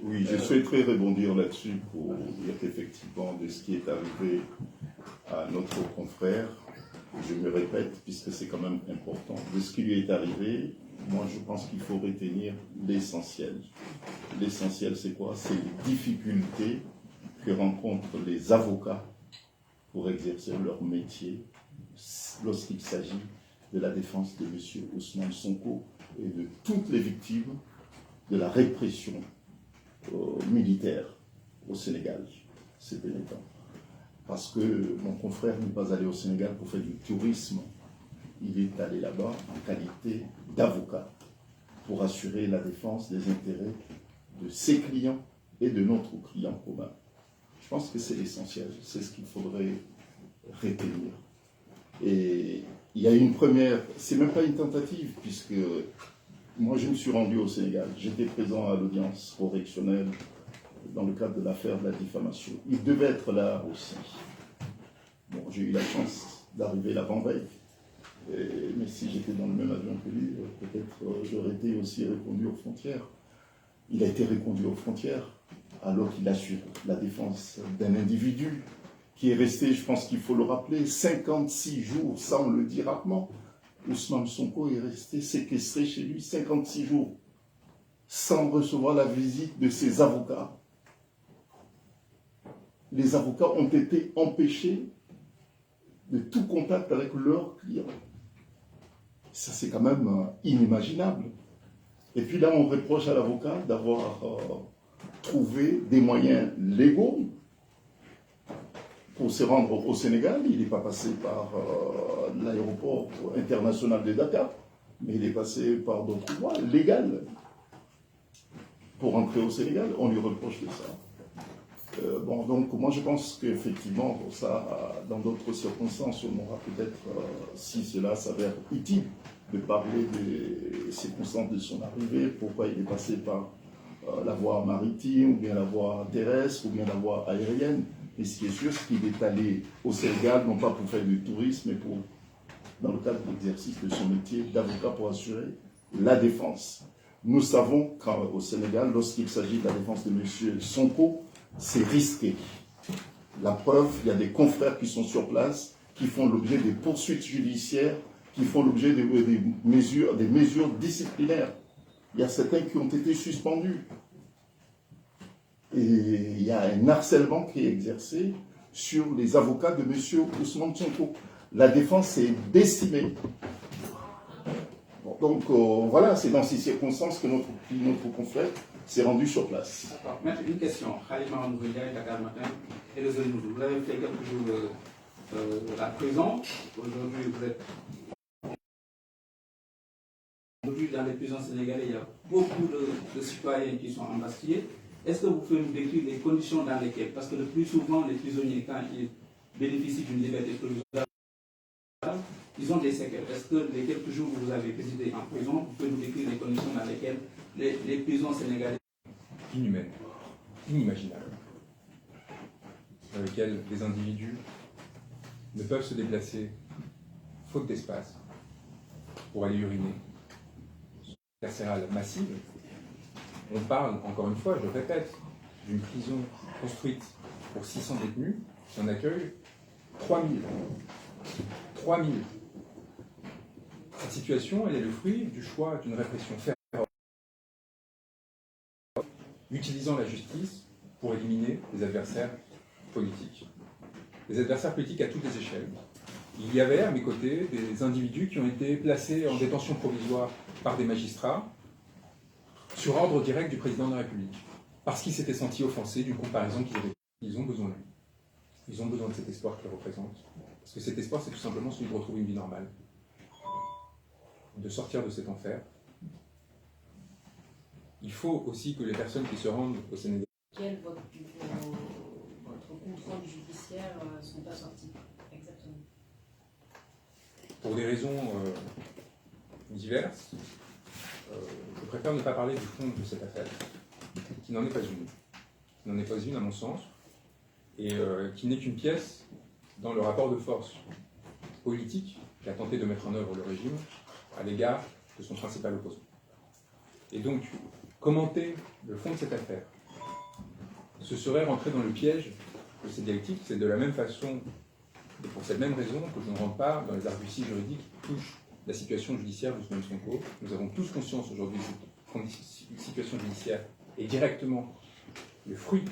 Oui, je souhaiterais rebondir là-dessus pour dire qu'effectivement, de ce qui est arrivé à notre confrère, je me répète, puisque c'est quand même important, de ce qui lui est arrivé, moi je pense qu'il faut retenir l'essentiel. L'essentiel, c'est quoi? C'est les difficultés que rencontrent les avocats pour exercer leur métier lorsqu'il s'agit de la défense de M. Ousmane Sonko et de toutes les victimes de la répression militaire au Sénégal ces derniers temps. Parce que mon confrère n'est pas allé au Sénégal pour faire du tourisme. Il est allé là-bas en qualité d'avocat pour assurer la défense des intérêts de ses clients et de notre client commun. Je pense que c'est l'essentiel, c'est ce qu'il faudrait retenir. Et il y a une première, c'est même pas une tentative, puisque moi je me suis rendu au Sénégal, j'étais présent à l'audience correctionnelle dans le cadre de l'affaire de la diffamation. Il devait être là aussi. Bon, j'ai eu la chance d'arriver l'avant-veille, mais si j'étais dans le même avion que lui, peut-être j'aurais été aussi reconduit aux frontières. Il a été reconduit aux frontières alors qu'il assure la défense d'un individu qui est resté, je pense qu'il faut le rappeler, 56 jours, ça on le dit rarement. Ousmane Sonko est resté séquestré chez lui 56 jours, sans recevoir la visite de ses avocats. Les avocats ont été empêchés de tout contact avec leurs clients. Ça, c'est quand même inimaginable. Et puis là, on reproche à l'avocat d'avoir trouvé des moyens légaux pour se rendre au Sénégal, il n'est pas passé par l'aéroport international de Dakar, mais il est passé par d'autres voies légales pour entrer au Sénégal. On lui reproche de ça. Bon, donc moi je pense qu'effectivement, ça, dans d'autres circonstances, on aura peut-être, si cela s'avère utile, de parler des circonstances de son arrivée, pourquoi il est passé par la voie maritime, ou bien la voie terrestre, ou bien la voie aérienne. Et ce qui est sûr, c'est qu'il est allé au Sénégal, non pas pour faire du tourisme, mais pour, dans le cadre de l'exercice de son métier d'avocat pour assurer la défense. Nous savons qu'au Sénégal, lorsqu'il s'agit de la défense de M. Sonko, c'est risqué. La preuve, il y a des confrères qui sont sur place, qui font l'objet des poursuites judiciaires, qui font l'objet des mesures disciplinaires. Il y a certains qui ont été suspendus. Et il y a un harcèlement qui est exercé sur les avocats de M. Ousmane Sonko. La défense est décimée. Bon, donc voilà, c'est dans ces circonstances que notre confrère s'est rendu sur place. D'accord. Maintenant, une question. Khalima Mouroudia, Dakar Matin, et le Zone. Vous avez fait quelques jours à prison. Aujourd'hui, vous êtes. Aujourd'hui, dans les prisons sénégalaises, il y a beaucoup de citoyens qui sont embastillés. Est-ce que vous pouvez nous décrire les conditions dans lesquelles, parce que le plus souvent, les prisonniers, quand ils bénéficient d'une liberté provisoire, ils ont des séquelles. Est-ce que les quelques jours où vous avez résidé en prison, vous pouvez nous décrire les conditions dans lesquelles les prisons sénégalaises... Inhumaines, inimaginables, dans lesquelles des individus ne peuvent se déplacer, faute d'espace, pour aller uriner. Carcérale massive. On parle, encore une fois, je le répète, d'une prison construite pour 600 détenus, qui en accueille 3000. 3000. Cette situation, elle est le fruit du choix d'une répression ferme, utilisant la justice pour éliminer les adversaires politiques. Les adversaires politiques à toutes les échelles. Il y avait à mes côtés des individus qui ont été placés en détention provisoire par des magistrats sur ordre direct du président de la République, parce qu'ils s'étaient sentis offensés d'une comparaison qu'ils avaient. Ils ont besoin d'eux. Ils ont besoin de cet espoir qu'ils représentent. Parce que cet espoir, c'est tout simplement celui de retrouver une vie normale, de sortir de cet enfer. Il faut aussi que les personnes qui se rendent au Sénégal... Quel votre contrôle judiciaire sont assortis exactement? Pour des raisons diverses, je préfère ne pas parler du fond de cette affaire, qui n'en est pas une. Qui n'en est pas une à mon sens, et qui n'est qu'une pièce dans le rapport de force politique qu'a tenté de mettre en œuvre le régime à l'égard de son principal opposant. Et donc, commenter le fond de cette affaire, ce serait rentrer dans le piège de cette dialectique. C'est de la même façon, et pour cette même raison, que je ne rentre pas dans les arguties juridiques qui touchent la situation judiciaire d'Ousmane Sonko. Nous avons tous conscience aujourd'hui que cette situation judiciaire est directement le fruit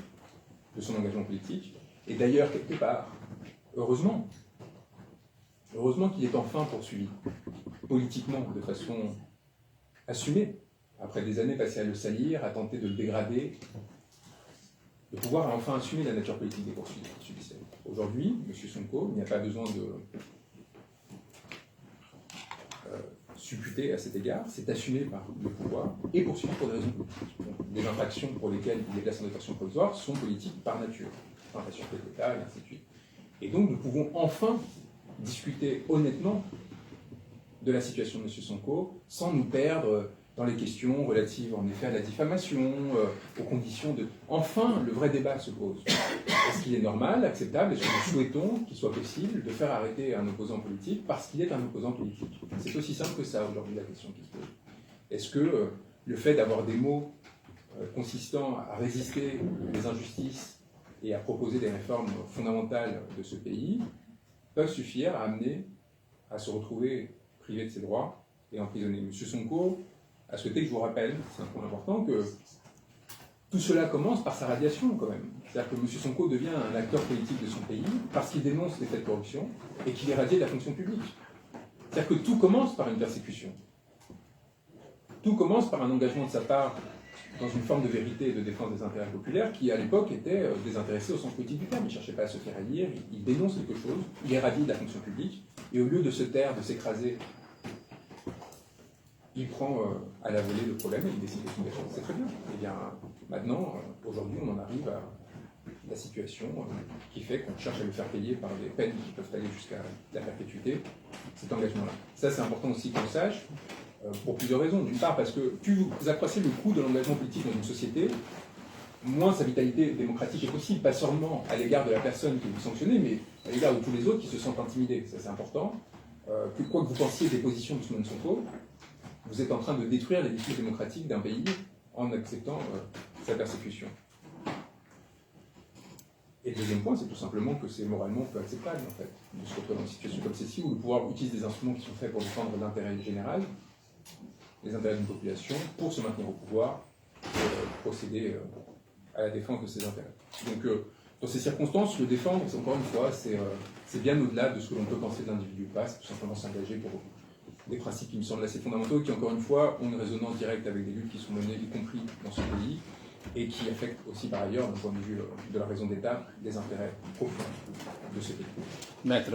de son engagement politique. Et d'ailleurs, quelque part, heureusement qu'il est enfin poursuivi politiquement de façon assumée, après des années passées à le salir, à tenter de le dégrader, de pouvoir enfin assumer la nature politique des poursuites judiciaires. Aujourd'hui, M. Sonko, il n'y a pas besoin de supputer à cet égard, c'est assumé par le pouvoir et poursuivi pour des raisons politiques. Donc, des infractions pour lesquelles il est placé en détention provisoire sont politiques par nature. Infractions de l'État et ainsi de suite. Et donc nous pouvons enfin discuter honnêtement de la situation de M. Sonko sans nous perdre dans les questions relatives en effet à la diffamation, aux conditions de... Enfin, le vrai débat se pose. Est-ce qu'il est normal, acceptable, est-ce que nous souhaitons qu'il soit possible de faire arrêter un opposant politique parce qu'il est un opposant politique? C'est aussi simple que ça aujourd'hui la question qui se pose. Est-ce que le fait d'avoir des mots consistant à résister aux injustices et à proposer des réformes fondamentales de ce pays peuvent suffire à amener à se retrouver privé de ses droits et emprisonné? M. Sonko a souhaité que je vous rappelle, c'est un point important, que tout cela commence par sa radiation quand même. C'est-à-dire que M. Sonko devient un acteur politique de son pays parce qu'il dénonce les faits de corruption et qu'il est radié de la fonction publique. C'est-à-dire que tout commence par une persécution. Tout commence par un engagement de sa part dans une forme de vérité et de défense des intérêts populaires qui, à l'époque, était désintéressé au sens politique du terme. Il ne cherchait pas à se faire élire, il dénonce quelque chose, il irradie de la fonction publique, et au lieu de se taire, de s'écraser, il prend à la volée le problème et il décide de se défendre. C'est très bien. Et bien, maintenant, aujourd'hui, on en arrive à la situation qui fait qu'on cherche à le faire payer par des peines qui peuvent aller jusqu'à la perpétuité, cet engagement-là. Ça, c'est important aussi qu'on le sache, pour plusieurs raisons. D'une part, parce que plus vous accroissez le coût de l'engagement politique dans une société, moins sa vitalité démocratique est possible, pas seulement à l'égard de la personne qui vous sanctionnez, mais à l'égard de tous les autres qui se sentent intimidés. Ça, c'est important. Que quoi que vous pensiez des positions de Ousmane Sonko, vous êtes en train de détruire l'édifice démocratique d'un pays en acceptant sa persécution. Et le deuxième point, c'est tout simplement que c'est moralement peu acceptable, en fait, de se retrouver dans une situation comme celle-ci, où le pouvoir utilise des instruments qui sont faits pour défendre l'intérêt général, les intérêts d'une population, pour se maintenir au pouvoir, et procéder à la défense de ses intérêts. Donc, dans ces circonstances, le défendre, encore une fois, c'est bien au-delà de ce que l'on peut penser de l'individu ou pas, c'est tout simplement s'engager pour des principes qui me semblent assez fondamentaux et qui, encore une fois, ont une résonance directe avec des luttes qui sont menées, y compris dans ce pays, et qui affectent aussi, par ailleurs, d'un point de vue de la raison d'État, des intérêts profonds de ce pays. Maître,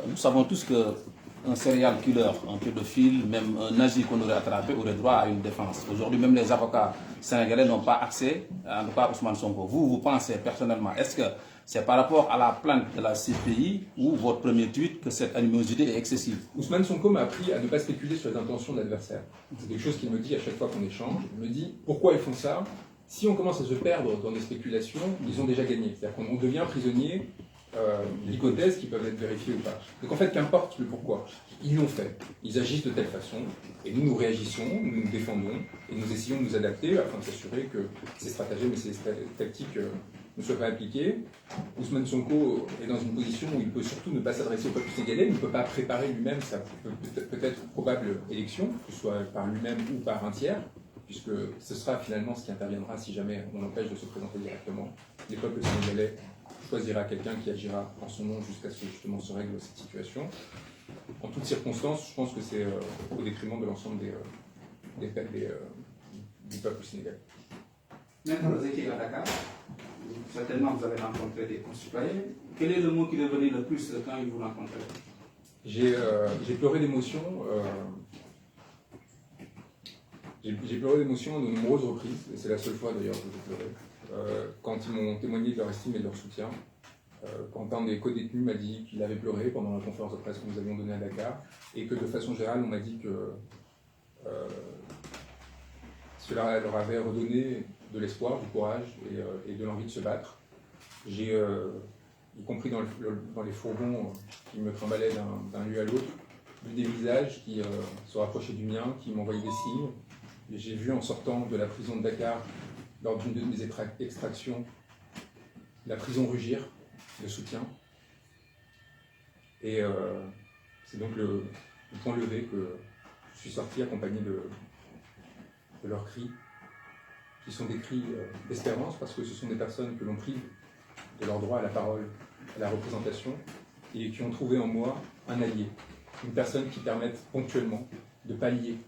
nous savons tous qu'un serial killer, un pédophile, même un nazi qu'on aurait attrapé aurait droit à une défense. Aujourd'hui, même les avocats sénégalais n'ont pas accès, en tout cas à Ousmane Sonko. Vous pensez personnellement, est-ce que c'est par rapport à la plainte de la CPI ou votre premier tweet que cette animosité est excessive? Ousmane Sonko m'a appris à ne pas spéculer sur les intentions de l'adversaire. C'est quelque chose qu'il me dit à chaque fois qu'on échange. Il me dit pourquoi ils font ça. Si on commence à se perdre dans des spéculations, ils ont déjà gagné. C'est-à-dire qu'on devient prisonnier d'hypothèses qui peuvent être vérifiées ou pas. Donc en fait, qu'importe le pourquoi, ils l'ont fait. Ils agissent de telle façon, et nous réagissons, nous nous défendons, et nous essayons de nous adapter afin de s'assurer que ces stratagèmes et ces tactiques ne soient pas appliquées. Ousmane Sonko est dans une position où il peut surtout ne pas s'adresser au peuple sénégalais, il ne peut pas préparer lui-même sa peut-être probable élection, que ce soit par lui-même ou par un tiers, puisque ce sera finalement ce qui interviendra si jamais on l'empêche de se présenter directement. Les peuples sénégalais choisira quelqu'un qui agira en son nom jusqu'à ce que justement se règle cette situation. En toutes circonstances, je pense que c'est au détriment de l'ensemble du peuple sénégalais. Maintenant, vous étiez à Dakar, certainement vous avez rencontré des concitoyens. Quel est le mot qui revenait le plus quand ils vous rencontraient? J'ai pleuré d'émotion. J'ai pleuré d'émotion de nombreuses reprises, et c'est la seule fois d'ailleurs que j'ai pleuré. Quand ils m'ont témoigné de leur estime et de leur soutien, quand un des co-détenus m'a dit qu'il avait pleuré pendant la conférence de presse que nous avions donnée à Dakar, et que de façon générale, on m'a dit que cela leur avait redonné de l'espoir, du courage et de l'envie de se battre. J'ai, y compris dans les fourgons qui me trimbalaient d'un lieu à l'autre, vu des visages qui se rapprochaient du mien, qui m'envoyaient des signes. Et j'ai vu en sortant de la prison de Dakar, lors d'une de mes extractions, la prison rugir de soutien. Et c'est donc le point levé que je suis sorti accompagné de leurs cris, qui sont des cris d'espérance, parce que ce sont des personnes que l'on prive de leur droit à la parole, à la représentation, et qui ont trouvé en moi un allié, une personne qui permette ponctuellement de pallier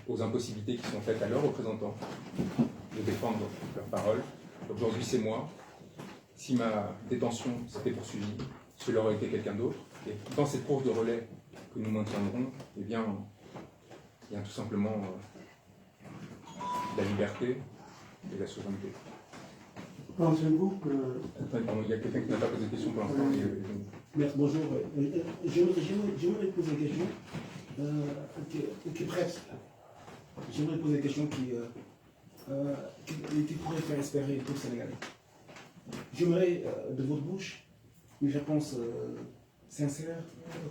aux impossibilités qui sont faites à leurs représentants de défendre leurs paroles. Aujourd'hui, c'est moi. Si ma détention s'était poursuivie, cela aurait été quelqu'un d'autre. Et dans cette course de relais que nous maintiendrons, eh bien, il y a tout simplement la liberté et la souveraineté. Pensez-vous que... Attends, pardon, il y a quelqu'un qui n'a pas posé de question pour l'instant. Maître, bonjour. J'aimerais poser une question qui est bref. J'aimerais poser une question qui pourrait faire espérer tout le Sénégalais. J'aimerais de votre bouche une réponse sincère,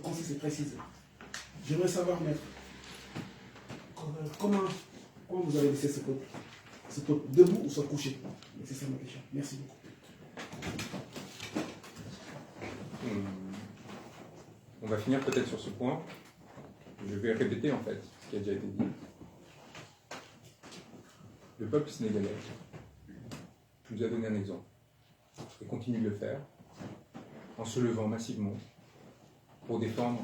concise et précise. J'aimerais savoir, maître, comment vous avez laissé ce peuple debout ou se coucher? C'est ça ma question. Merci beaucoup. On va finir peut-être sur ce point. Je vais répéter en fait ce qui a déjà été dit. Le peuple sénégalais nous a donné un exemple et continue de le faire en se levant massivement pour défendre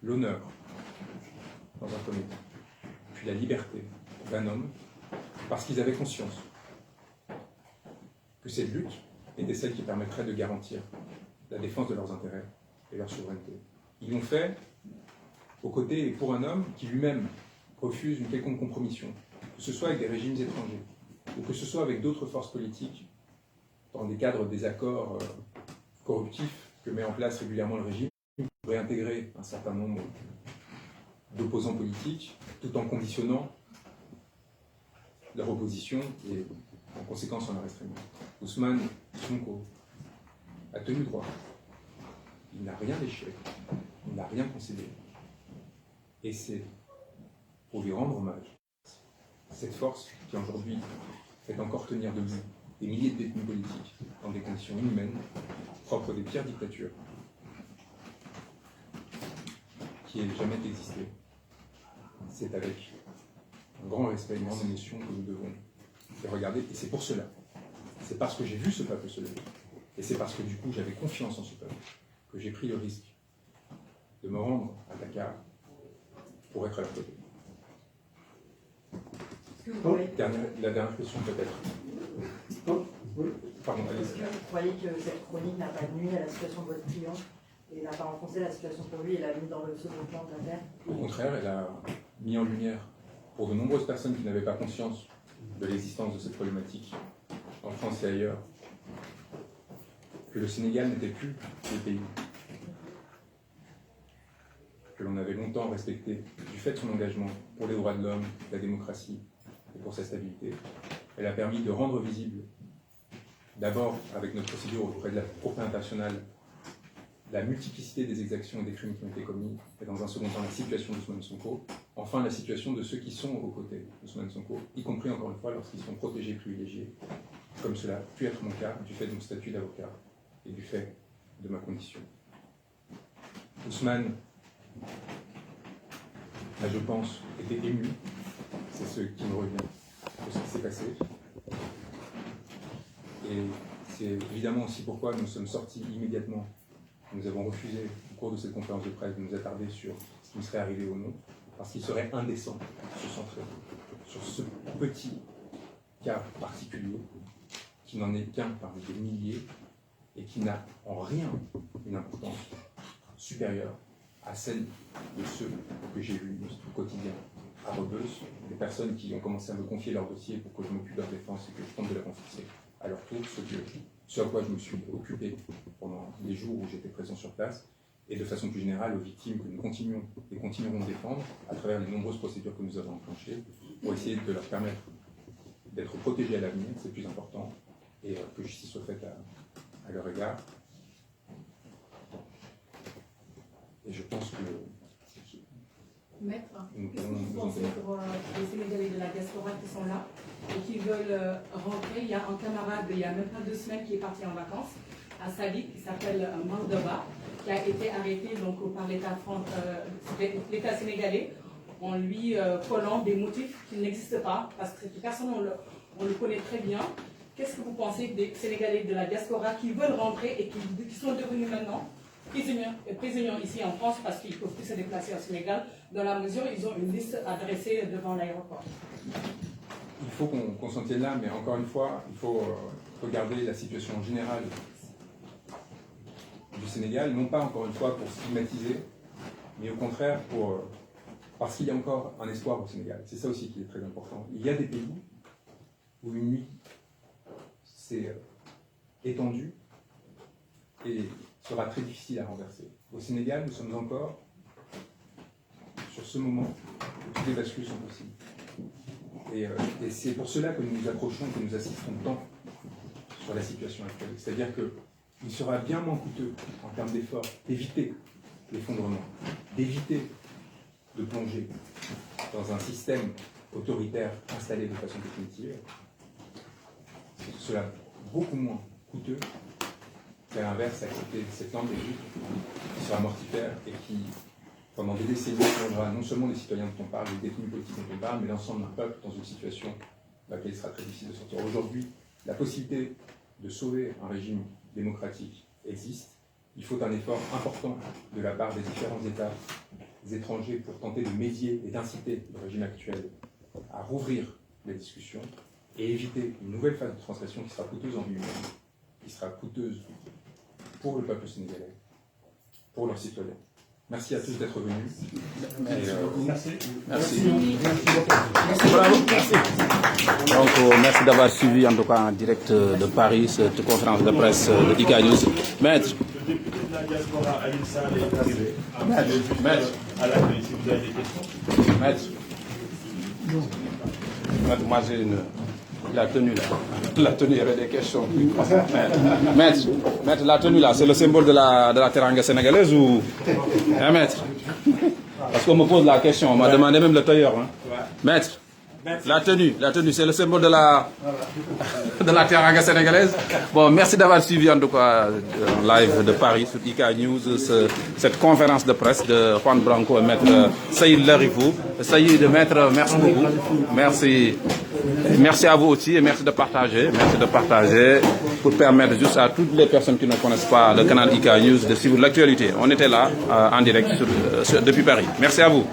l'honneur dans un premier temps, puis la liberté d'un homme, parce qu'ils avaient conscience que cette lutte était celle qui permettrait de garantir la défense de leurs intérêts et leur souveraineté. Ils l'ont fait aux côtés et pour un homme qui lui-même refuse une quelconque compromission, que ce soit avec des régimes étrangers, ou que ce soit avec d'autres forces politiques, dans des cadres des accords corruptifs que met en place régulièrement le régime, pour réintégrer un certain nombre d'opposants politiques, tout en conditionnant leur opposition et en conséquence en la restreignant. Ousmane Sonko a tenu droit. Il n'a rien léché, il n'a rien concédé. Et c'est pour lui rendre hommage, cette force qui aujourd'hui fait encore tenir debout des milliers de détenus politiques dans des conditions inhumaines, propres des pires dictatures, qui ait jamais existé. C'est avec un grand respect, une grande émotion que nous devons les regarder. Et c'est pour cela, c'est parce que j'ai vu ce peuple se lever, et c'est parce que du coup j'avais confiance en ce peuple, que j'ai pris le risque de me rendre à Dakar pour être à leur côté. La dernière question peut-être. Pardon, allez-y. Est-ce que vous croyez que cette chronique n'a pas nuit à la situation de votre client et n'a pas renforcé la situation pour lui et l'a mis dans le second plan de l'affaire? Au contraire, elle a mis en lumière, pour de nombreuses personnes qui n'avaient pas conscience de l'existence de cette problématique, en France et ailleurs, que le Sénégal n'était plus le pays que l'on avait longtemps respecté du fait de son engagement pour les droits de l'homme, la démocratie et pour sa stabilité. Elle a permis de rendre visible, d'abord avec notre procédure auprès de la Cour pénale internationale, la multiplicité des exactions et des crimes qui ont été commis, et dans un second temps la situation d'Ousmane Sonko, enfin la situation de ceux qui sont aux côtés d'Ousmane Sonko, y compris encore une fois lorsqu'ils sont protégés, privilégiés, comme cela a pu être mon cas, du fait de mon statut d'avocat et du fait de ma condition. Ousmane a, je pense, été ému, c'est ce qui me revient de ce qui s'est passé. Et c'est évidemment aussi pourquoi nous sommes sortis immédiatement. Nous avons refusé, au cours de cette conférence de presse, de nous attarder sur ce qui me serait arrivé ou non, parce qu'il serait indécent de se centrer sur ce petit cas particulier, qui n'en est qu'un parmi des milliers, et qui n'a en rien une importance supérieure à celle de ceux que j'ai vus au quotidien à Rebeuss, des personnes qui ont commencé à me confier leur dossier pour que je m'occupe de leur défense et que je tente de la renforcer à leur tour, ce à quoi je me suis occupé pendant les jours où j'étais présent sur place, et de façon plus générale aux victimes que nous continuons et continuerons de défendre à travers les nombreuses procédures que nous avons enclenchées pour essayer de leur permettre d'être protégés à l'avenir, c'est plus important, et que justice soit faite à leur égard. Et je pense que Maître, qu'est-ce que vous pensez pour les Sénégalais de la diaspora qui sont là et qui veulent rentrer? Il y a un camarade, il y a même pas 2 semaines, qui est parti en vacances à Sadik, qui s'appelle Mandoba, qui a été arrêté donc, par l'État sénégalais en lui collant des motifs qui n'existent pas, parce que cette personne, on le connaît très bien. Qu'est-ce que vous pensez des Sénégalais de la diaspora qui veulent rentrer et qui sont devenus maintenant prisonniers ici en France parce qu'ils ne peuvent plus se déplacer au Sénégal, dans la mesure où ils ont une liste adressée devant l'aéroport? il faut qu'on s'en tienne là, mais encore une fois, il faut regarder la situation générale du Sénégal, non pas encore une fois pour stigmatiser, mais au contraire parce qu'il y a encore un espoir au Sénégal. C'est ça aussi qui est très important. Il y a des pays où une nuit s'est étendue et sera très difficile à renverser. Au Sénégal, nous sommes encore sur ce moment où toutes les bascules sont possibles. Et c'est pour cela que nous nous accrochons, que nous assistons tant sur la situation actuelle. C'est-à-dire qu'il sera bien moins coûteux en termes d'efforts d'éviter l'effondrement, d'éviter de plonger dans un système autoritaire installé de façon définitive. Cela beaucoup moins coûteux qu'à l'inverse, accepter cette langue qui sera mortifère et qui, pendant des décennies, plongera non seulement les citoyens dont on parle, les détenus politiques dont on parle, mais l'ensemble d'un peuple dans une situation dans laquelle il sera très difficile de sortir. Aujourd'hui, la possibilité de sauver un régime démocratique existe. Il faut un effort important de la part des différents États étrangers pour tenter de médier et d'inciter le régime actuel à rouvrir les discussions et éviter une nouvelle phase de translation qui sera coûteuse en vie humaine, qui sera coûteuse pour le peuple sénégalais, pour leurs citoyens. Merci à tous d'être venus. Merci. Bravo. Donc, merci d'avoir suivi en tout cas en direct de Paris cette conférence de presse de IK News. Maître. Le député de la diaspora, Aline Sall, est arrivé. Maître. À l'accueil, si vous avez des questions. Maître. Maître, moi j'ai la tenue là. La tenue, il y avait des questions. Maître, la tenue là, c'est le symbole de la teranga sénégalaise ou. Hein, maître? Parce qu'on me pose la question, on m'a demandé même le tailleur. Hein. Maître, la tenue, c'est le symbole de la teranga sénégalaise. Bon, merci d'avoir suivi en tout cas en live de Paris sur IK News cette conférence de presse de Juan Branco et maître Saïd Larifou. Saïd, maître, merci beaucoup. Merci à vous aussi et merci de partager pour permettre juste à toutes les personnes qui ne connaissent pas le canal IK News de suivre l'actualité. On était là en direct depuis Paris. Merci à vous.